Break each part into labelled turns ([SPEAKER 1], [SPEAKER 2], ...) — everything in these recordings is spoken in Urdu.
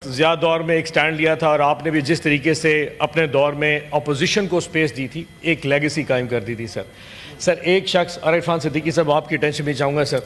[SPEAKER 1] زیادہ دور میں ایک سٹینڈ لیا تھا اور آپ نے بھی جس طریقے سے اپنے دور میں اپوزیشن کو سپیس دی تھی، ایک لیگیسی قائم کر دی تھی سر ایک شخص عرفان صدیقی صاحب آپ کی ٹینشن بھی چاہوں گا سر،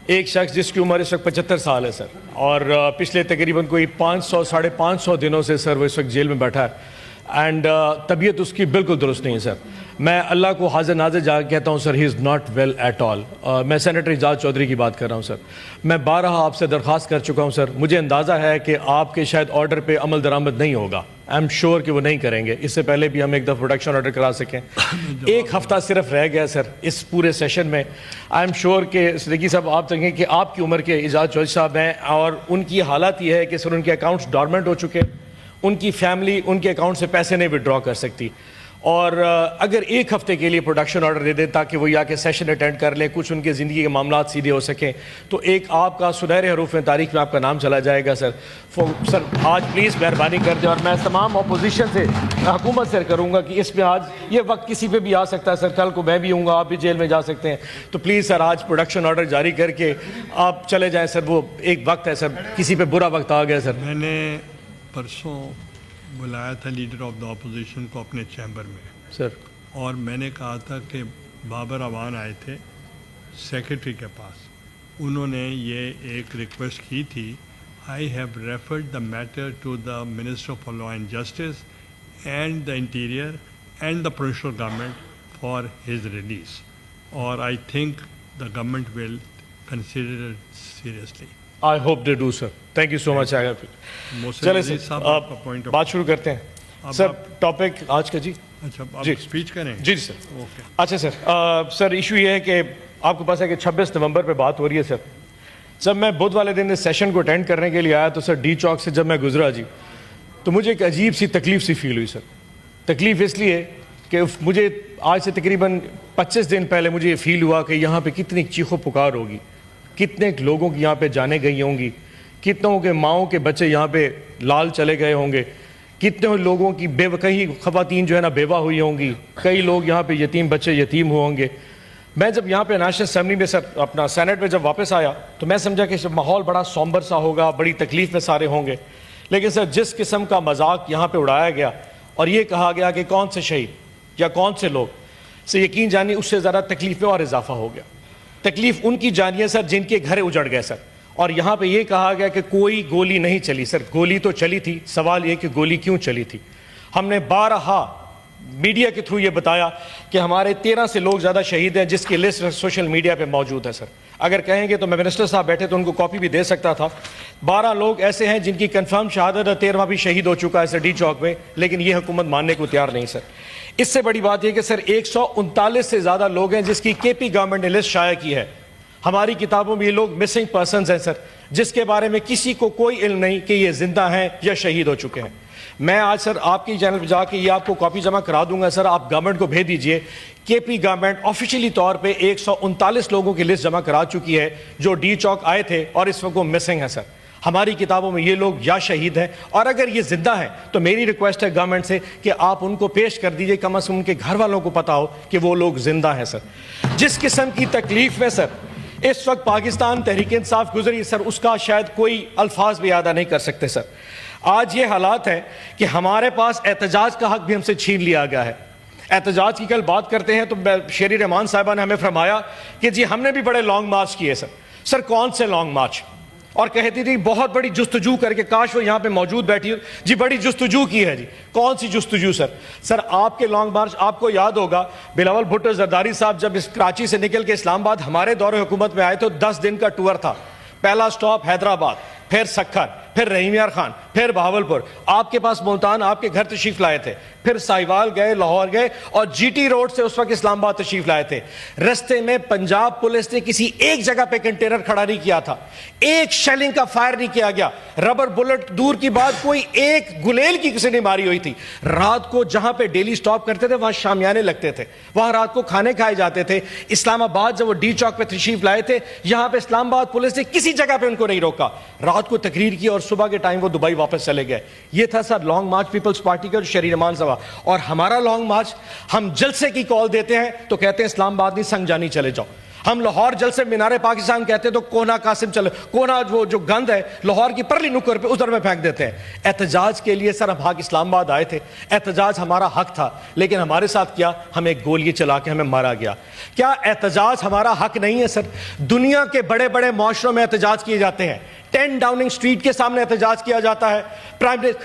[SPEAKER 1] ایک شخص جس کی عمر اس وقت 75 سال ہے سر، اور پچھلے تقریباً کوئی 500-550 دنوں سے سر وہ اس وقت جیل میں بیٹھا ہے، اینڈ طبیعت اس کی بالکل درست نہیں ہے سر۔ میں اللہ کو حاضر ناظر جا کے کہتا ہوں sir, he is not well at all. میں سینیٹر اعجاز چودھری کی بات کر رہا ہوں سر۔ میں بارہا آپ سے درخواست کر چکا ہوں سر، مجھے اندازہ ہے کہ آپ کے شاید آرڈر پہ عمل درآمد نہیں ہوگا، آئی ایم شیور کہ وہ نہیں کریں گے، اس سے پہلے بھی ہم ایک دفعہ پروڈکشن آرڈر کرا سکیں۔ ایک ہفتہ صرف رہ گیا سر اس پورے سیشن میں، آئی ایم شیور کہ صدیقی صاحب آپ دیکھیں کہ آپ کی عمر کے اعجاز چودھری صاحب ہیں، اور ان کی حالت یہ ہے کہ سر ان کے اکاؤنٹس ڈورمنٹ ہو چکے، ان کی فیملی ان کے اکاؤنٹ سے پیسے نہیں وڈرا کر سکتی، اور اگر ایک ہفتے کے لیے پروڈکشن آرڈر دے دیں تاکہ وہ یا کے سیشن اٹینڈ کر لیں، کچھ ان کے زندگی کے معاملات سیدھے ہو سکیں، تو ایک آپ کا سنہرے حروف میں تاریخ میں آپ کا نام چلا جائے گا سر۔ سر آج پلیز مہربانی کر دیں، اور میں تمام اپوزیشن سے حکومت سے کروں گا کہ اس میں آج یہ وقت کسی پہ بھی آ سکتا ہے سر، کل کو میں بھی ہوں گا، آپ بھی جیل میں جا سکتے ہیں، تو پلیز سر آج پروڈکشن آرڈر جاری کر کے آپ چلے جائیں سر۔ وہ ایک وقت ہے سر، کسی پہ برا وقت آ گیا سر۔
[SPEAKER 2] میں نے پرسوں بلایا تھا لیڈر آف دا اپوزیشن کو اپنے چیمبر میں
[SPEAKER 1] سر،
[SPEAKER 2] اور میں نے کہا تھا کہ بابر اوان آئے تھے سیکرٹری کے پاس، انہوں نے یہ ایک ریکویسٹ کی تھی، I have referred the matter to the minister of law and justice and the interior and the provincial government for his release, اور I think the government will consider it seriously.
[SPEAKER 1] I hope they do sir. Thank you so much. چلے سر بات شروع کرتے ہیں سر۔ ٹاپک آج کا جی
[SPEAKER 2] اسپیچ کریں
[SPEAKER 1] جی سر۔ اچھا سر ایشو یہ ہے کہ آپ کے پاس ہے کہ 26 نومبر پہ بات ہو رہی ہے سر۔ جب میں بدھ والے دن اس سیشن کو اٹینڈ کرنے کے لیے آیا تو سر ڈی چوک سے جب میں گزرا جی تو مجھے ایک عجیب سی تکلیف سی فیل ہوئی سر۔ تکلیف اس لیے کہ مجھے آج سے تقریباً 25 دن پہلے مجھے یہ فیل ہوا کہ یہاں پہ کتنی چیخو پکار ہوگی، کتنے لوگوں کی یہاں پہ جانیں گئی ہوں گی، کتنوں کے ماؤں کے بچے یہاں پہ لال چلے گئے ہوں گے، کتنے لوگوں کی کئی خواتین جو ہے نا بیوہ ہوئی ہوں گی، کئی لوگ یہاں پہ یتیم بچے یتیم ہوں گے۔ میں جب یہاں پہ نیشنل اسمبلی میں سر اپنا سینٹ میں جب واپس آیا تو میں سمجھا کہ ماحول بڑا سومبر سا ہوگا، بڑی تکلیف میں سارے ہوں گے، لیکن سر جس قسم کا مذاق یہاں پہ اڑایا گیا اور یہ کہا گیا کہ کون سے شہید یا کون سے لوگ، سے یقین جانی اس سے زیادہ تکلیف میں اور اضافہ ہو گیا۔ تکلیف ان کی جانی ہے سر جن کے گھر اجڑ گئے سر، اور یہاں پہ یہ کہا گیا کہ کوئی گولی نہیں چلی سر۔ گولی تو چلی تھی، سوال یہ کہ گولی کیوں چلی تھی۔ ہم نے بارہا میڈیا کے تھرو یہ بتایا کہ ہمارے 13 سے لوگ زیادہ شہید ہیں جس کی لسٹ سوشل میڈیا پہ موجود ہے سر۔ اگر کہیں گے تو میں منسٹر صاحب بیٹھے تو ان کو کاپی بھی دے سکتا تھا۔ 12 لوگ ایسے ہیں جن کی کنفرم شہادت ہے، 13واں بھی شہید ہو چکا ہے سر ڈی چوک میں، لیکن یہ حکومت ماننے کو تیار نہیں سر۔ اس سے بڑی بات یہ کہ سر 139 سے زیادہ لوگ ہیں جس کی کے پی گورنمنٹ نے لسٹ شائع کی ہے۔ ہماری کتابوں میں یہ لوگ مسنگ پرسنز ہیں سر، جس کے بارے میں کسی کو کوئی علم نہیں کہ یہ زندہ ہیں یا شہید ہو چکے ہیں۔ میں آج سر آپ کی چینل پہ جا کے یہ آپ کو کاپی جمع کرا دوں گا سر، آپ گورنمنٹ کو بھیج دیجئے۔ کے پی گورنمنٹ آفیشیلی طور پہ 139 لوگوں کی لسٹ جمع کرا چکی ہے جو ڈی چوک آئے تھے اور اس وقت وہ مسنگ ہیں سر۔ ہماری کتابوں میں یہ لوگ یا شہید ہیں، اور اگر یہ زندہ ہیں تو میری ریکویسٹ ہے گورنمنٹ سے کہ آپ ان کو پیش کر دیجئے، کم از کم ان کے گھر والوں کو پتا ہو کہ وہ لوگ زندہ ہیں سر۔ جس قسم کی تکلیف میں سر اس وقت پاکستان تحریک انصاف گزری سر، اس کا شاید کوئی الفاظ بھی ادا نہیں کر سکتے سر۔ آج یہ حالات ہے کہ ہمارے پاس احتجاج کا حق بھی ہم سے چھین لیا گیا ہے۔ احتجاج کی کل بات کرتے ہیں تو شیری رحمان صاحبہ نے ہمیں فرمایا کہ جی ہم نے بھی بڑے لانگ مارچ کیے سر۔ سر کون سے لانگ مارچ؟ اور کہتی تھی بہت بڑی جستجو کر کے، کاش وہ یہاں پہ موجود بیٹھی ہو جی، بڑی جستجو کی ہے جی۔ کون سی جستجو سر؟ سر آپ کے لانگ مارچ آپ کو یاد ہوگا، بلاول بھٹو زرداری صاحب جب اس کراچی سے نکل کے اسلام آباد ہمارے دور حکومت میں آئے تو 10 دن کا ٹور تھا۔ پہلا سٹاپ حیدرآباد، پھر سکھر، پھر رحیم یار خان، پھر بہاولپور، آپ کے پاس ملتان آپ کے گھر تشریف لائے تھے، پھر سائیوال گئے، لاہور گئے، اور جی ٹی روڈ سے اس وقت اسلام آباد تشریف لائے تھے۔ رستے میں پنجاب پولیس نے کسی ایک جگہ پہ کنٹینر کھڑا نہیں کیا تھا، ایک شیلنگ کا فائر نہیں کیا گیا، ربر بلٹ دور کی بات، کوئی ایک گلیل کی کسی نے ماری ہوئی تھی۔ رات کو جہاں پہ ڈیلی سٹاپ کرتے تھے وہاں شامیانے لگتے تھے، وہاں رات کو کھانے کھائے جاتے تھے۔ اسلام آباد جب وہ ڈی چوک پہ تشریف لائے تھے، یہاں پہ اسلام آباد پولیس نے کسی جگہ پہ ان کو نہیں روکا، رات کو تقریر کی اور صبح کے ٹائم وہ دبئی واپس چلے گئے۔ یہ تھا سر لانگ مارچ پیپلز پارٹی کا، شیری رحمان صاحب۔ اور ہمارا لانگ مارچ، ہم جلسے کی کال دیتے ہیں تو کہتے ہیں اسلام آباد نہیں سنگ جانی چلے جاؤ۔ ہم لاہور جلسے مینار پاکستان کہتے ہیں تو کونا قاسم چلے، کونا وہ جو گند ہے لاہور کی پرلی نکر پہ ادھر میں پھینک دیتے ہیں۔ احتجاج کے لیے سر ہم حق اسلام آباد آئے تھے، احتجاج ہمارا حق تھا، لیکن ہمارے ساتھ کیا، ہمیں گولی چلا کے ہمیں مارا گیا۔ کیا احتجاج ہمارا حق نہیں ہے سر؟ دنیا کے بڑے بڑے معاشروں میں احتجاج کیے جاتے ہیں، 10 ڈاؤننگ اسٹریٹ کے سامنے احتجاج کیا جاتا ہے،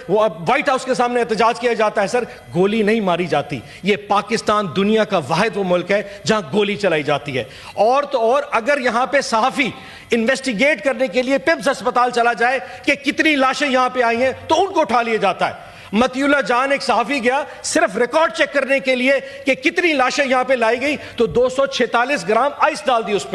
[SPEAKER 1] وائٹ ہاؤس کے سامنے احتجاج کیا جاتا ہے، سر گولی نہیں ماری جاتی۔ یہ پاکستان دنیا کا واحد وہ ملک ہے جہاں گولی چلائی جاتی ہے۔ اور تو اور اگر یہاں پہ صحافی انویسٹیگیٹ کرنے کے لیے پپس ہسپتال چلا جائے کہ کتنی لاشیں یہاں پہ آئی ہیں تو ان کو اٹھا لیا جاتا ہے۔ متی اللہ جان ایک صحافی گیا صرف ریکارڈ چیک کرنے کے لیے کہ کتنی لاشیں یہاں پہ لائی گئی تو 246 گرام آئس ڈال دی اس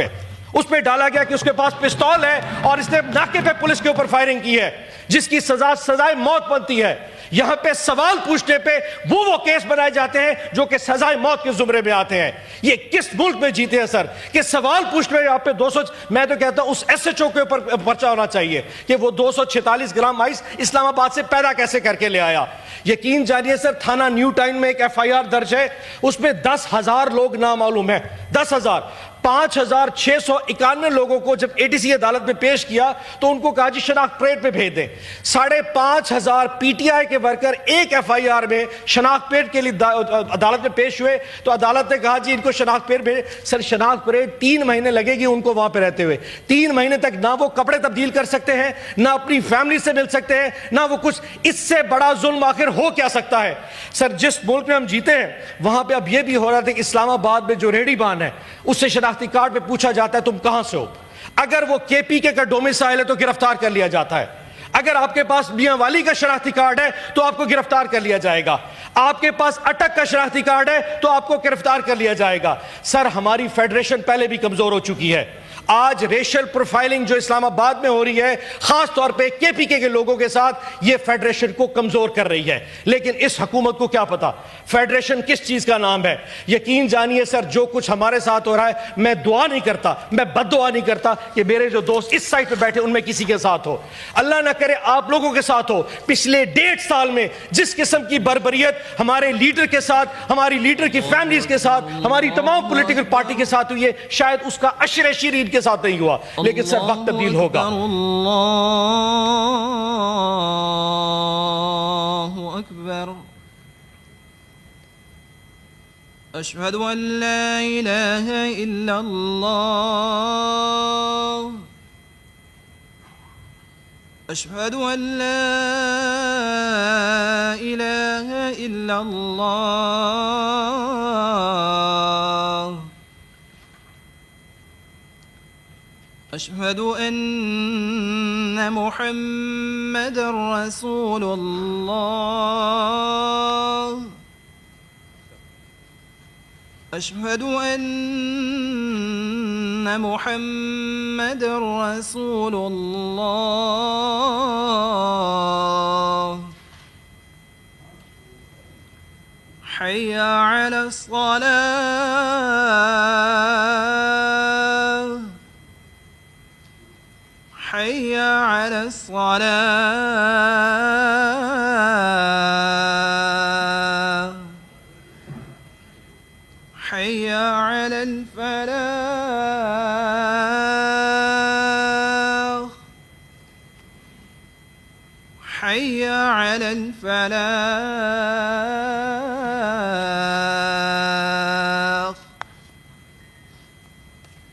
[SPEAKER 1] پہ ڈالا گیا کہ اس کے پاس پستول ہے اور اس نے ناکے پہ پولیس کے اوپر فائرنگ کی ہے، جس کی سزائے موت بنتی ہے۔ یہاں پہ سوال پوچھنے پہ وہ کیس بنائے جاتے ہیں جو کہ سزائے موت کے زمرے میں آتے ہیں۔ یہ کس ملک میں جیتے ہیں سر کہ سوال پوچھنے میں آپ پہ 200، میں تو کہتا ہوں اس ایس ایچ او کے اوپر پرچہ ہونا چاہیے کہ وہ 246 گرام آئس اسلام آباد سے پیدا کیسے کر کے لے آیا۔ یقین جانیے سر تھانہ نیو ٹاؤن میں ایک FIR درج ہے، اس میں 10,000 لوگ نامعلوم ہیں، 10,000۔ 5,691 لوگوں کو جب ATC عدالت میں پیش کیا تو ان کو کہا جی شناخت پریڈ پہ بھیج دیں۔ 5,500 PTI کے ورکر ایک FIR میں شناخت پریڈ کے لیے عدالت میں پیش ہوئے تو عدالت نے کہا جی ان کو شناخت پریڈ بھیجیں۔ سر شناخت پریڈ 3 مہینے لگے گی ان کو وہاں پہ رہتے ہوئے، 3 مہینے تک نہ وہ کپڑے تبدیل کر سکتے ہیں، نہ اپنی فیملی سے مل سکتے ہیں، نہ وہ کچھ۔ اس سے بڑا ظلم آخر ہو کیا سکتا ہے؟ سر جس ملک میں ہم جیتے ہیں وہاں پہ اب یہ بھی ہو رہا تھا کہ اسلام آباد میں جو ریڈی بان ہے اس سے شناختی کارڈ پہ پوچھا جاتا ہے تم کہاں سے ہو، اگر وہ KPK کا ڈومیسائل ہے تو گرفتار کر لیا جاتا ہے، اگر آپ کے پاس میاں والی کا شناختی کارڈ ہے تو آپ کو گرفتار کر لیا جائے گا، آپ کے پاس اٹک کا شناختی کارڈ ہے تو آپ کو گرفتار کر لیا جائے گا۔ سر ہماری فیڈریشن پہلے بھی کمزور ہو چکی ہے، آج ریشل پروفائلنگ جو اسلام آباد میں ہو رہی ہے خاص طور پہ KPK کے لوگوں کے ساتھ، یہ فیڈریشن کو کمزور کر رہی ہے، لیکن اس حکومت کو کیا پتا فیڈریشن کس چیز کا نام ہے۔ یقین جانیے سر جو کچھ ہمارے ساتھ ہو رہا ہے، میں دعا نہیں کرتا، میں بد دعا نہیں کرتا کہ میرے جو دوست اس سائٹ پہ بیٹھے ان میں کسی کے ساتھ ہو، اللہ نہ کرے آپ لوگوں کے ساتھ ہو۔ پچھلے 1.5 سال میں جس قسم کی بربریت ہمارے لیڈر کے ساتھ، ہماری لیڈر کی فیملیز کے ساتھ، ہماری تمام پولیٹیکل پارٹی کے ساتھ ہوئی ہے، شاید اس کا عشر شیرین کے ساتھ نہیں ہوا، لیکن سر وقت تبدیل ہوگا۔
[SPEAKER 3] اللہ اکبر، اشہد ان لا الہ الا اللہ، اشہد ان لا الہ الا اللہ، اشہد ان محمد رسول اللہ، اشہد ان محمد رسول اللہ، حی علی الصلاة، حی علی الصلاة، حی علی الفلاح، حی علی الفلاح،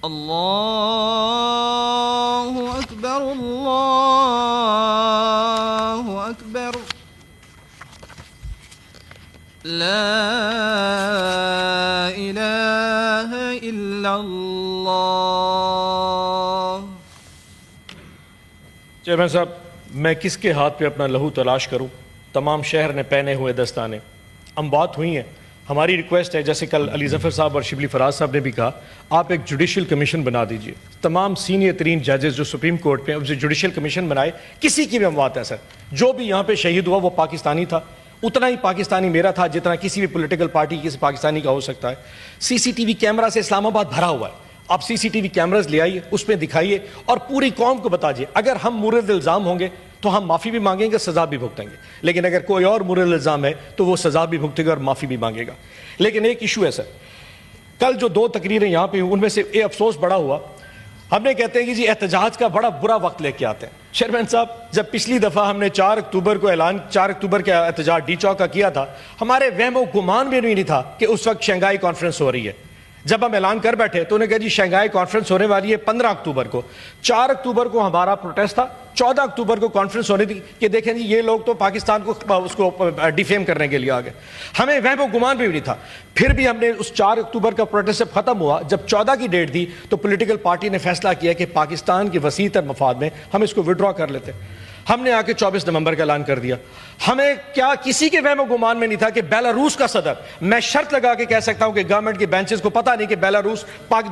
[SPEAKER 3] اللہ اکبر، اللہ اکبر، لا الہ الا اللہ۔
[SPEAKER 1] چیئرمین صاحب میں کس کے ہاتھ پہ اپنا لہو تلاش کروں؟ تمام شہر نے پہنے ہوئے دستانے، اموات ہوئی ہیں۔ ہماری ریکویسٹ ہے جیسے کل علی ظفر صاحب اور شبلی فراز صاحب نے بھی کہا، آپ ایک جوڈیشل کمیشن بنا دیجئے، تمام سینئر ترین ججز جو سپریم کورٹ پہ اسے جوڈیشل کمیشن بنائے، کسی کی بھی اموات ہے سر، جو بھی یہاں پہ شہید ہوا وہ پاکستانی تھا، اتنا ہی پاکستانی میرا تھا جتنا کسی بھی پولیٹیکل پارٹی کسی پاکستانی کا ہو سکتا ہے۔ CCTV کیمرہ سے اسلام آباد بھرا ہوا ہے، آپ CCTV کیمراز لے آئیے، اس میں دکھائیے اور پوری قوم کو بتائیے۔ اگر ہم مورد الزام ہوں گے تو ہم معافی بھی مانگیں گے، سزا بھی بھگتیں گے، لیکن اگر کوئی اور مورد الزام ہے تو وہ سزا بھی بھگتے گا اور معافی بھی مانگے گا۔ لیکن ایک ایشو ہے سر، کل جو 2 تقریریں یہاں پہ ہوئی ان میں سے ایک افسوس بڑا ہوا، ہم نے کہتے ہیں کہ جی احتجاج کا بڑا برا وقت لے کے آتے ہیں۔ چیئرمین صاحب جب پچھلی دفعہ ہم نے 4 اکتوبر کا احتجاج ڈی چوک کا کیا تھا، ہمارے وہم و گمان بھی نہیں تھا کہ اس وقت شنگھائی کانفرنس ہو رہی ہے۔ جب ہم اعلان کر بیٹھے تو انہوں نے کہا جی شنگھائی کانفرنس ہونے والی ہے 15 اکتوبر کو۔ 4 اکتوبر کو ہمارا پروٹیسٹ تھا، 14 اکتوبر کو کانفرنس ہونی تھی کہ دیکھیں جی یہ لوگ تو پاکستان کو اس کو ڈیفیم کرنے کے لیے آ گئے۔ ہمیں وہم و گمان بھی نہیں تھا۔ پھر بھی ہم نے اس 4 اکتوبر کا پروٹیسٹ جب ختم ہوا، جب 14 کی ڈیٹ دی تو پولیٹیکل پارٹی نے فیصلہ کیا کہ پاکستان کے وسیع تر مفاد میں ہم اس کو وڈرا کر لیتے۔ ہم نے آ کے 24 نومبر کا اعلان کر دیا۔ ہمیں کیا کسی کے وہم و گمان میں نہیں تھا کہ بیلاروس کا صدر، میں شرط لگا کے کہہ سکتا ہوں کہ گورنمنٹ کے بینچز کو پتہ نہیں کہ بیلاروس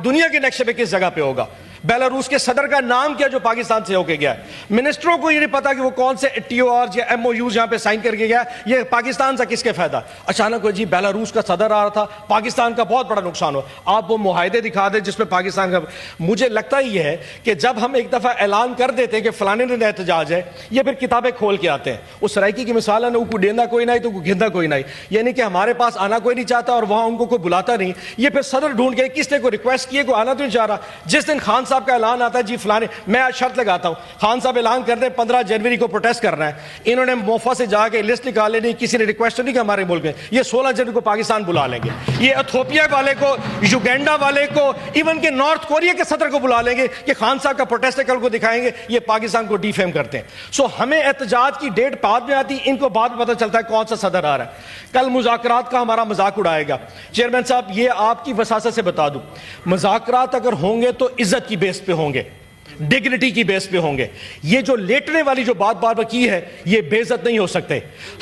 [SPEAKER 1] دنیا کے نقشے پہ کس جگہ پہ ہوگا۔ بیلاروس کے صدر کا نام کیا جو پاکستان سے ہو کے گیا ہے؟ منسٹروں کو یہ نہیں پتا کہ وہ کون سے ٹی او آر یا ایم او یوز یہاں پہ سائن کر کے گیا، یہ پاکستان سے کس کے فائدہ؟ اچانک جی بیلاروس کا صدر آ رہا تھا، پاکستان کا بہت بڑا نقصان ہو۔ آپ وہ معاہدے دکھا دیں جس میں پاکستان کا، مجھے لگتا یہ ہے کہ جب ہم ایک دفعہ اعلان کر دیتے ہیں کہ فلانے دن احتجاج ہے، یہ پھر کتابیں کھول کے آتے ہیں۔ اس سرائکی کی مثال ہے نا، کو ڈیندا کوئی نہیں تو کو گھندا کوئی نہیں، یعنی کہ ہمارے پاس آنا کوئی نہیں چاہتا اور وہاں ان کو کوئی بلاتا نہیں۔ یہ پھر صدر ڈھونڈ کے کس نے کوئی ریکویسٹ کیے، کوئی آنا تو نہیں چاہ رہا۔ جس دن خان صاحب کا اعلان آتا ہے جی فلانے، میں آج شرط لگاتا ہوں خان صاحب اعلان کر دیں 15 جنوری کو پروٹیسٹ کرنا ہے، انہوں نے موفا سے جا کے لسٹ نکال لینی، کسی نے ریکویسٹ نہیں کہ ہمارے ملک میں، یہ 16 جنوری کو پاکستان بلا لیں گے، یہ ایتھوپیا والے کو، یوگینڈا والے کو، ایون کہ نارتھ کوریا کے صدر کو بلا لیں گے کہ خان صاحب کا پروٹیسٹ کل کو دکھائیں گے، یہ پاکستان کو ڈیفیم کرتے ہیں۔ سو ہمیں احتجاج کی ڈیٹ بعد میں آتی، ان کو بعد میں پتہ چلتا ہے کون سا صدر آ رہا ہے۔ کل مذاکرات کا ہمارا مذاق اڑائے گا چیئرمین صاحب، یہ آپ کی وساست سے بتا دوں، مذاکرات اگر ہوں گے تو عزت کی بیس پہ ہوں گے، ڈگنیٹی کی بیس پہ ہوں گے۔ یہ جو لیٹنے والی جو بات بار بار کی ہے، یہ بے عزت نہیں ہو سکتے۔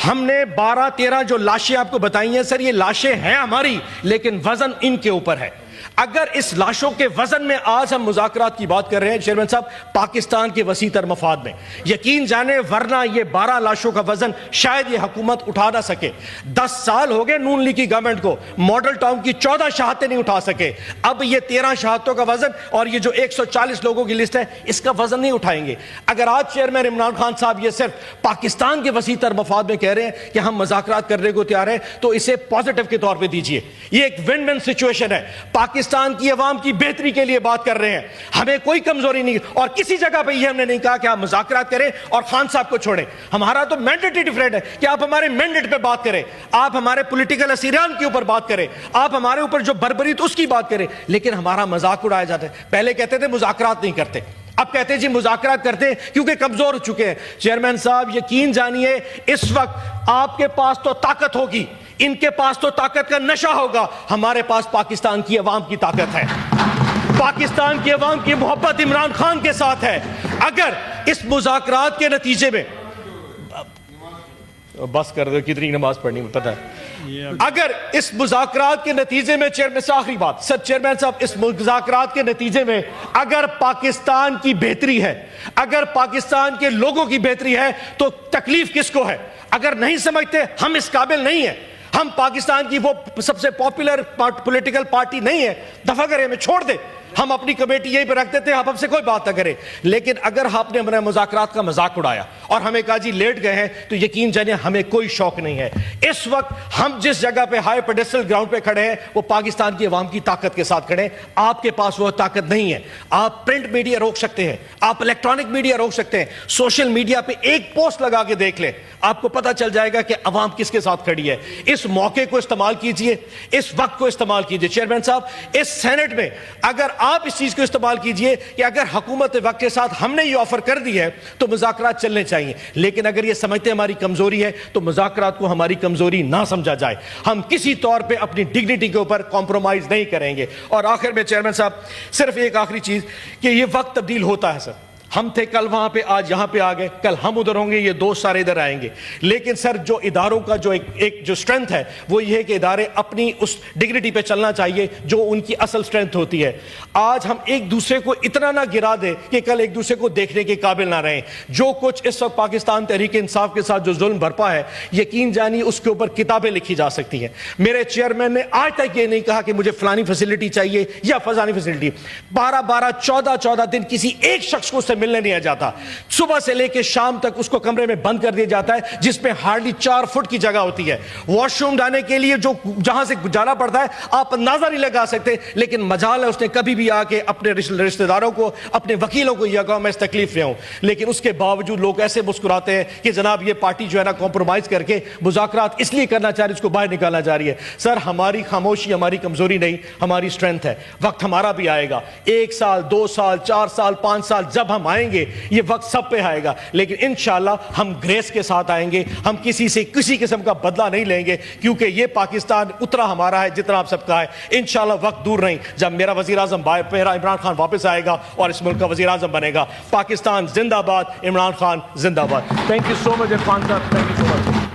[SPEAKER 1] ہم نے 12-13 جو لاشیں آپ کو بتائی ہیں، سر یہ لاشیں ہیں ہماری، لیکن وزن ان کے اوپر ہے۔ اگر اس لاشوں کے وزن میں آج ہم مذاکرات کی بات کر رہے ہیں چیئرمین صاحب، پاکستان کے وسیع تر مفاد میں، یقین جانے ورنہ یہ 12 لاشوں کا وزن شاید یہ حکومت اٹھا نہ سکے۔ 10 سال ہو گئے نون لیگ کی گورنمنٹ کو، ماڈل ٹاؤن کی 14 شہادتیں نہیں اٹھا سکے، اب یہ 13 شہادتوں کا وزن اور یہ جو 140 لوگوں کی لسٹ ہے اس کا وزن نہیں اٹھائیں گے۔ اگر آج چیئرمین عمران خان صاحب یہ صرف پاکستان کے وسیع تر مفاد میں کہہ رہے ہیں کہ ہم مذاکرات کرنے کو تیار ہیں، تو اسے پازیٹیو کے طور پہ دیجئے۔ یہ ایک ون ون سچویشن ہے، پاکستان کی عوام کی بہتری کے لیے بات کر رہے ہیں، ہمیں کوئی کمزوری نہیں، اور کسی جگہ پہ یہ ہم نے نہیں کہا کہ آپ مذاکرات کریں اور خان صاحب کو چھوڑیں۔ ہمارا تو مینڈیٹ ہی ڈیفرنٹ ہے کہ آپ ہمارے مینڈیٹ پہ بات کریں، آپ ہمارے پولیٹیکل اسیران کے اوپر بات کریں، آپ ہمارے اوپر جو بربریت اس کی بات کریں، لیکن ہمارا مذاق اڑایا جاتا ہے۔ پہلے کہتے تھے مذاکرات نہیں کرتے، اب کہتے ہیں جی مذاکرات کرتے ہیں کیونکہ کمزور ہو چکے ہیں۔ چیئرمین صاحب یقین جانیے اس وقت آپ کے پاس تو طاقت ہوگی، ان کے پاس تو طاقت کا نشہ ہوگا، ہمارے پاس پاکستان کی عوام کی طاقت ہے، پاکستان کی عوام کی محبت عمران خان کے ساتھ ہے۔ اگر اس مذاکرات کے نتیجے میں، بس کر دو کتنی نماز پڑھنی پتہ ہے، اگر اس مذاکرات کے نتیجے میں چیئرمین صاحب، آخری بات سر چیئرمین صاحب، اس مذاکرات کے نتیجے میں اگر پاکستان کی بہتری ہے، اگر پاکستان کے لوگوں کی بہتری ہے تو تکلیف کس کو ہے؟ اگر نہیں سمجھتے ہم اس قابل نہیں ہیں، ہم پاکستان کی وہ سب سے پاپولر پولیٹیکل پارٹی نہیں ہے، دفع کریں، ہمیں چھوڑ دیں، ہم اپنی کمیٹی یہیں پہ رکھ دیتے ہیں، آپ ہم سے کوئی بات نہ کریں۔ لیکن اگر آپ نے ہمارے مذاکرات کا مذاق اڑایا اور ہمیں کہا جی لیٹ گئے ہیں، تو یقین جانیے ہمیں کوئی شوق نہیں ہے۔ اس وقت ہم جس جگہ پہ ہائی پیڈسٹل گراؤنڈ پہ کھڑے ہیں وہ پاکستان کی عوام کی طاقت کے ساتھ کھڑے ہیں۔ آپ کے پاس وہ طاقت نہیں ہے۔ آپ پرنٹ میڈیا روک سکتے ہیں، آپ الیکٹرانک میڈیا روک سکتے ہیں، سوشل میڈیا پہ ایک پوسٹ لگا کے دیکھ لیں، آپ کو پتہ چل جائے گا کہ عوام کس کے ساتھ کھڑی ہے۔ اس موقع کو استعمال کیجئے، اس وقت کو استعمال کیجئے۔ چیئرمین صاحب، اس سینٹ میں اگر آپ اس چیز کو استعمال کیجئے کہ اگر حکومت وقت کے ساتھ ہم نے یہ آفر کر دی ہے تو مذاکرات چلنے چاہیے، لیکن اگر یہ سمجھتے ہماری کمزوری ہے تو مذاکرات کو ہماری کمزوری نہ سمجھا جائے۔ ہم کسی طور پہ اپنی ڈگنیٹی کے اوپر کمپرومائز نہیں کریں گے۔ اور آخر میں چیئرمین صاحب صرف ایک آخری چیز کہ یہ وقت تبدیل ہوتا ہے سر، ہم تھے کل وہاں پہ، آج یہاں پہ آ گئے، کل ہم ادھر ہوں گے، یہ دوست سارے ادھر آئیں گے، لیکن سر جو اداروں کا جو ایک جو اسٹرینتھ ہے وہ یہ ہے کہ ادارے اپنی اس ڈگنیٹی پہ چلنا چاہیے جو ان کی اصل اسٹرینتھ ہوتی ہے۔ آج ہم ایک دوسرے کو اتنا نہ گرا دیں کہ کل ایک دوسرے کو دیکھنے کے قابل نہ رہیں۔ جو کچھ اس وقت پاکستان تحریک انصاف کے ساتھ جو ظلم برپا ہے، یقین جانی اس کے اوپر کتابیں لکھی جا سکتی ہیں۔ میرے چیئرمین نے آج تک یہ نہیں کہا کہ مجھے فلانی فیسلٹی چاہیے یا فلانی فیسلٹی۔ 12 14 دن کسی ایک شخص کو ملنے نہیں آ جاتا. صبح سے لے کے شام تک اس کو کمرے میں بند کر دیا جاتا ہے جس میں ہارڈلی 4 فٹ کی جگہ ہوتی ہے. واش روم جانے کے لیے جو جہاں سے جانا پڑتا ہے آپ اندازہ نہیں لگا سکتے, لیکن مجال ہے اس نے کبھی بھی آ کے اپنے رشتہ داروں کو, اپنے وکیلوں کو یہ کہا میں اس تکلیف میں ہوں. لیکن اس کے باوجود لوگ ایسے مسکراتے ہیں کہ جناب یہ پارٹی جو ہے نا کمپرومائز کر کے مذاکرات اس لیے کرنا چاہ رہی ہے, اس کو باہر نکالنا چاہ رہی ہے. سر ہماری خاموشی ہماری کمزوری نہیں, ہماری اسٹرینتھ ہے. وقت ہمارا بھی آئے گا, 1 سال 2 سال 4 سال 5 سال جب ہم آئیں گے یہ وقت سب پہ آئے گا, لیکن انشاءاللہ ہم گریس کے ساتھ آئیں گے. ہم کسی سے کسی قسم کا بدلہ نہیں لیں گے, کیونکہ یہ پاکستان اتنا ہمارا ہے جتنا آپ سب کا ہے. انشاءاللہ وقت دور نہیں جب میرا وزیر اعظم میرا عمران خان واپس آئے گا اور اس ملک کا وزیر اعظم بنے گا. پاکستان زندہ باد, عمران خان زندہ باد. تھینک یو سو مچ عرفان صاحب, تھینک یو سو مچ.